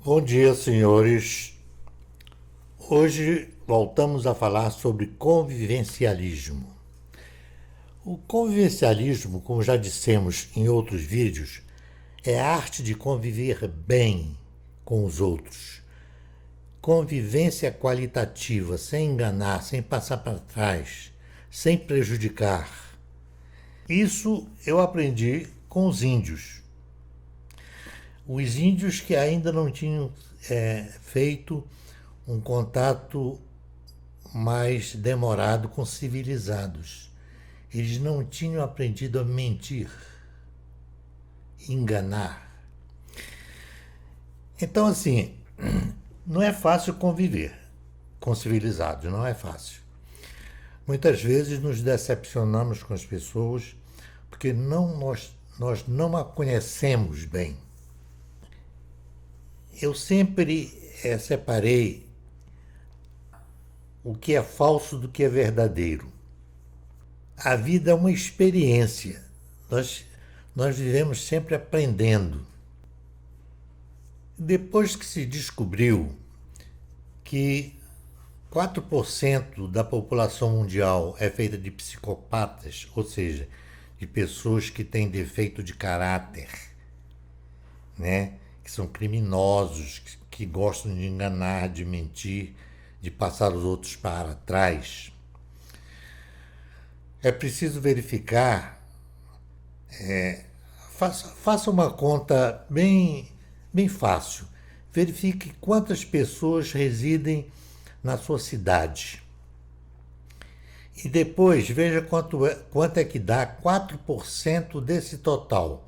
Bom dia, senhores. Hoje voltamos a falar sobre convivencialismo. O convivencialismo, como já dissemos em outros vídeos, é a arte de conviver bem com os outros. Convivência qualitativa, sem enganar, sem passar para trás, sem prejudicar. Isso eu aprendi com os índios. Os índios que ainda não tinham feito um contato mais demorado com civilizados. Eles não tinham aprendido a mentir, enganar. Então, assim, não é fácil conviver com civilizados, não é fácil. Muitas vezes nos decepcionamos com as pessoas porque nós não a conhecemos bem. Eu sempre separei o que é falso do que é verdadeiro. A vida é uma experiência. Nós vivemos sempre aprendendo. Depois que se descobriu que 4% da população mundial é feita de psicopatas, ou seja, de pessoas que têm defeito de caráter, né? Que são criminosos, que gostam de enganar, de mentir, de passar os outros para trás. É preciso verificar, faça uma conta bem fácil. Verifique quantas pessoas residem na sua cidade. E depois veja quanto é que dá 4% desse total.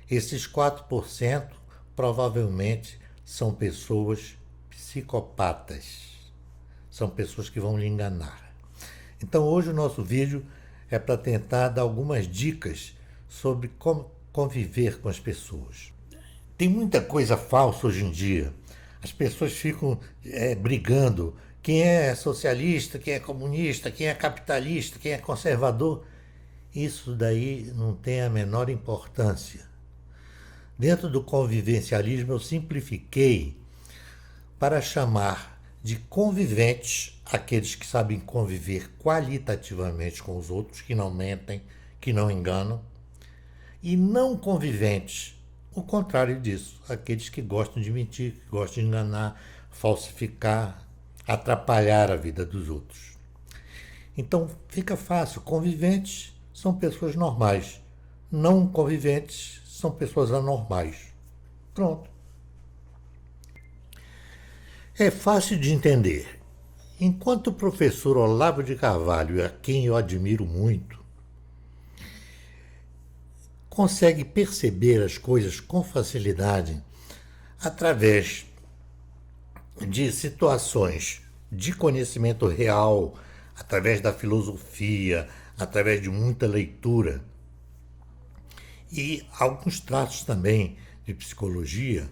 Esses 4% provavelmente são pessoas psicopatas. São pessoas que vão lhe enganar. Então hoje o nosso vídeo é para tentar dar algumas dicas sobre como conviver com as pessoas. Tem muita coisa falsa hoje em dia. As pessoas ficam brigando. Quem é socialista, quem é comunista, quem é capitalista, quem é conservador. Isso daí não tem a menor importância. Dentro do convivencialismo eu simplifiquei para chamar de conviventes aqueles que sabem conviver qualitativamente com os outros, que não mentem, que não enganam, e não conviventes, o contrário disso, aqueles que gostam de mentir, que gostam de enganar, falsificar, atrapalhar a vida dos outros. Então fica fácil, conviventes são pessoas normais, não conviventes são pessoas anormais. Pronto. É fácil de entender. Enquanto o professor Olavo de Carvalho, a quem eu admiro muito, consegue perceber as coisas com facilidade através de situações de conhecimento real, através da filosofia, através de muita leitura e alguns traços também de psicologia,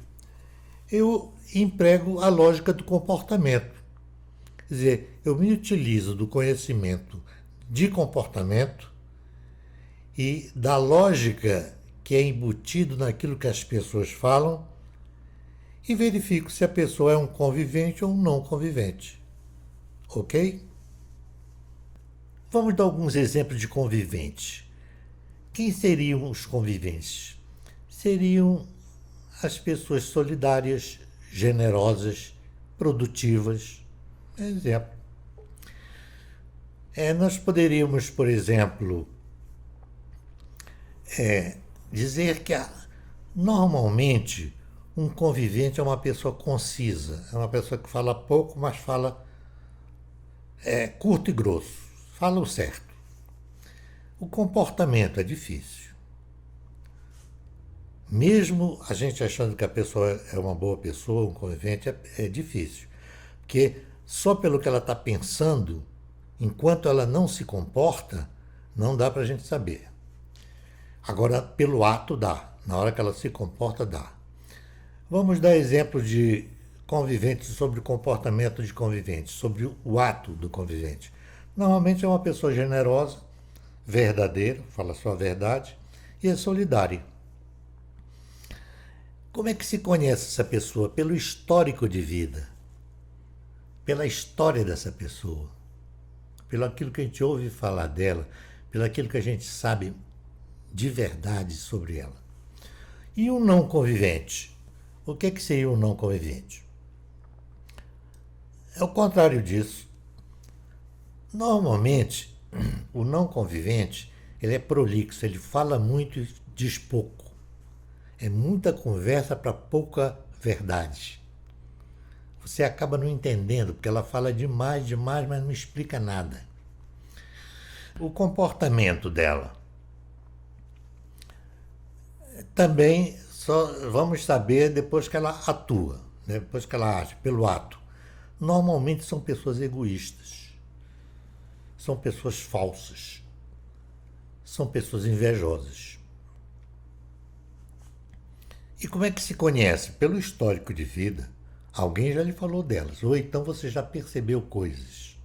eu emprego a lógica do comportamento. Quer dizer, eu me utilizo do conhecimento de comportamento e da lógica que é embutido naquilo que as pessoas falam e verifico se a pessoa é um convivente ou um não convivente. Ok? Vamos dar alguns exemplos de conviventes. Quem seriam os conviventes? Seriam as pessoas solidárias, generosas, produtivas. Exemplo. Nós poderíamos, por exemplo, dizer que normalmente um convivente é uma pessoa concisa, é uma pessoa que fala pouco, mas fala curto e grosso, fala o certo. O comportamento é difícil. Mesmo a gente achando que a pessoa é uma boa pessoa, um convivente, é difícil. Porque só pelo que ela está pensando, enquanto ela não se comporta, não dá para a gente saber. Agora, pelo ato dá. Na hora que ela se comporta, dá. Vamos dar exemplo de conviventes sobre o comportamento de conviventes, sobre o ato do convivente. Normalmente é uma pessoa generosa, verdadeira, fala a sua verdade, e é solidária. Como é que se conhece essa pessoa? Pelo histórico de vida, pela história dessa pessoa, pelo aquilo que a gente ouve falar dela, pelo aquilo que a gente sabe de verdade sobre ela. E um não convivente? O que é que seria um não convivente? É o contrário disso. Normalmente, o não convivente, ele é prolixo, ele fala muito e diz pouco. É muita conversa para pouca verdade. Você acaba não entendendo, porque ela fala demais, mas não explica nada. O comportamento dela. Também só vamos saber depois que ela atua, né? Depois que ela age, pelo ato. Normalmente são pessoas egoístas, são pessoas falsas, são pessoas invejosas. E como é que se conhece? Pelo histórico de vida. Alguém já lhe falou delas, ou então você já percebeu coisas.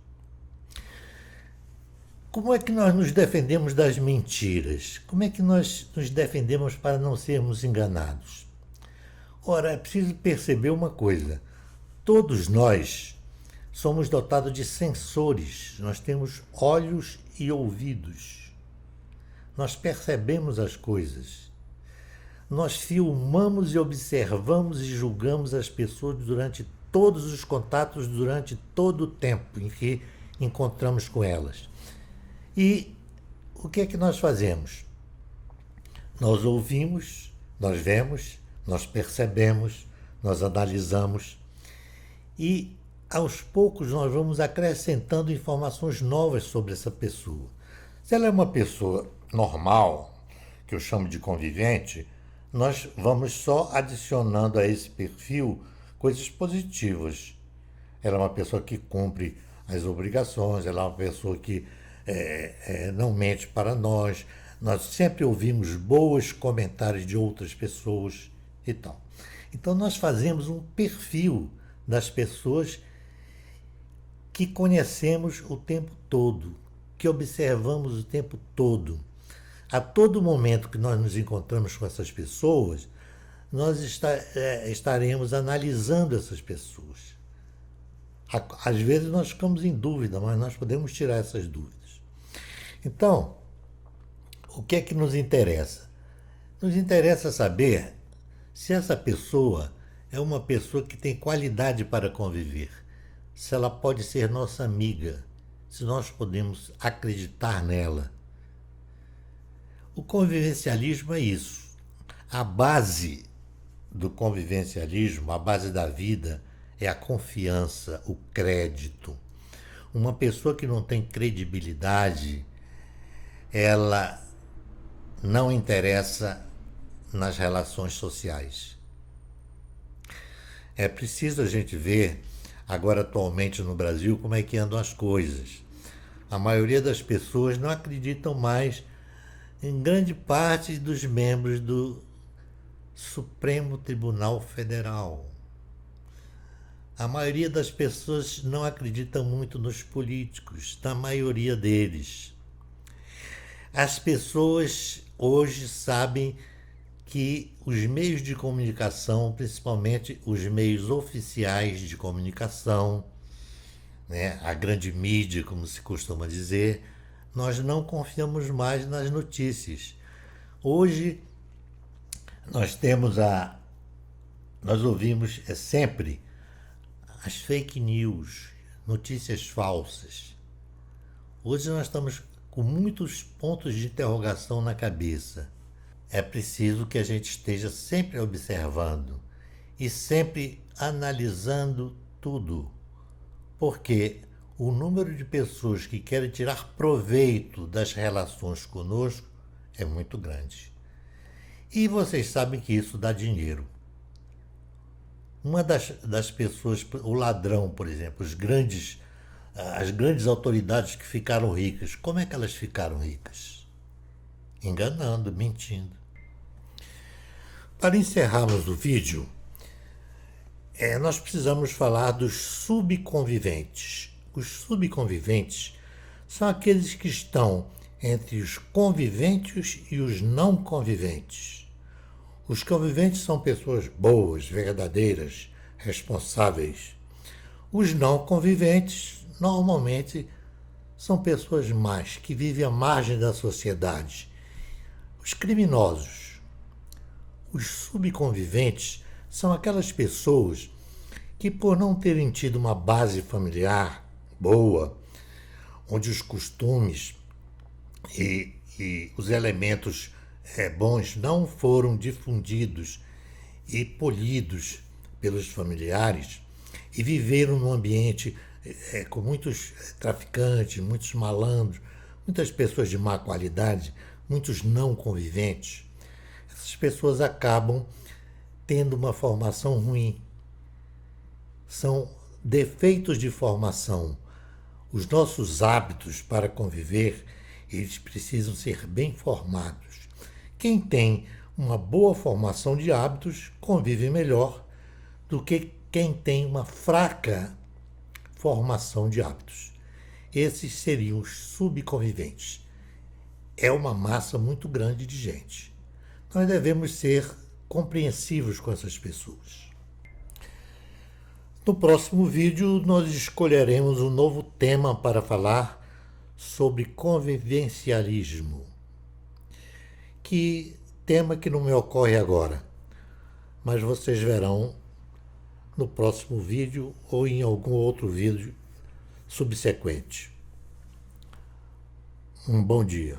Como é que nós nos defendemos das mentiras? Como é que nós nos defendemos para não sermos enganados? Ora, é preciso perceber uma coisa. Todos nós somos dotados de sensores. Nós temos olhos e ouvidos. Nós percebemos as coisas. Nós filmamos e observamos e julgamos as pessoas durante todos os contatos, durante todo o tempo em que encontramos com elas. E o que é que nós fazemos? Nós ouvimos, nós vemos, nós percebemos, nós analisamos e aos poucos nós vamos acrescentando informações novas sobre essa pessoa. Se ela é uma pessoa normal, que eu chamo de convivente, nós vamos só adicionando a esse perfil coisas positivas. Ela é uma pessoa que cumpre as obrigações, ela é uma pessoa que não mente para nós. Nós sempre ouvimos bons comentários de outras pessoas e tal. Então nós fazemos um perfil das pessoas que conhecemos o tempo todo, que observamos o tempo todo. A todo momento que nós nos encontramos com essas pessoas, nós estaremos analisando essas pessoas. Às vezes nós ficamos em dúvida, mas nós podemos tirar essas dúvidas. Então, o que é que nos interessa? Nos interessa saber se essa pessoa é uma pessoa que tem qualidade para conviver, se ela pode ser nossa amiga, se nós podemos acreditar nela. O convivencialismo é isso. A base do convivencialismo, a base da vida, é a confiança, o crédito. Uma pessoa que não tem credibilidade, ela não interessa nas relações sociais. É preciso a gente ver, agora atualmente no Brasil, como é que andam as coisas. A maioria das pessoas não acreditam mais em grande parte dos membros do Supremo Tribunal Federal. A maioria das pessoas não acredita muito nos políticos, na maioria deles. As pessoas hoje sabem que os meios de comunicação, principalmente os meios oficiais de comunicação, né, a grande mídia, como se costuma dizer, nós não confiamos mais nas notícias. Hoje nós ouvimos sempre as fake news, notícias falsas. Hoje nós estamos com muitos pontos de interrogação na cabeça. É preciso que a gente esteja sempre observando e sempre analisando tudo, porque o número de pessoas que querem tirar proveito das relações conosco é muito grande. E vocês sabem que isso dá dinheiro. Uma das pessoas, o ladrão, por exemplo, as grandes autoridades que ficaram ricas, como é que elas ficaram ricas? Enganando, mentindo. Para encerrarmos o vídeo, nós precisamos falar dos subconviventes. Os subconviventes são aqueles que estão entre os conviventes e os não conviventes. Os conviventes são pessoas boas, verdadeiras, responsáveis. Os não conviventes, normalmente, são pessoas más, que vivem à margem da sociedade. Os criminosos. Os subconviventes são aquelas pessoas que, por não terem tido uma base familiar boa, onde os costumes e os elementos bons não foram difundidos e polidos pelos familiares, e viveram num ambiente com muitos traficantes, muitos malandros, muitas pessoas de má qualidade, muitos não conviventes. Essas pessoas acabam tendo uma formação ruim. São defeitos de formação. Os nossos hábitos para conviver, eles precisam ser bem formados. Quem tem uma boa formação de hábitos convive melhor do que quem tem uma fraca formação de hábitos. Esses seriam os subconviventes. É uma massa muito grande de gente. Nós devemos ser compreensivos com essas pessoas. No próximo vídeo, nós escolheremos um novo tema para falar sobre convivencialismo. Tema que não me ocorre agora, mas vocês verão no próximo vídeo ou em algum outro vídeo subsequente. Um bom dia.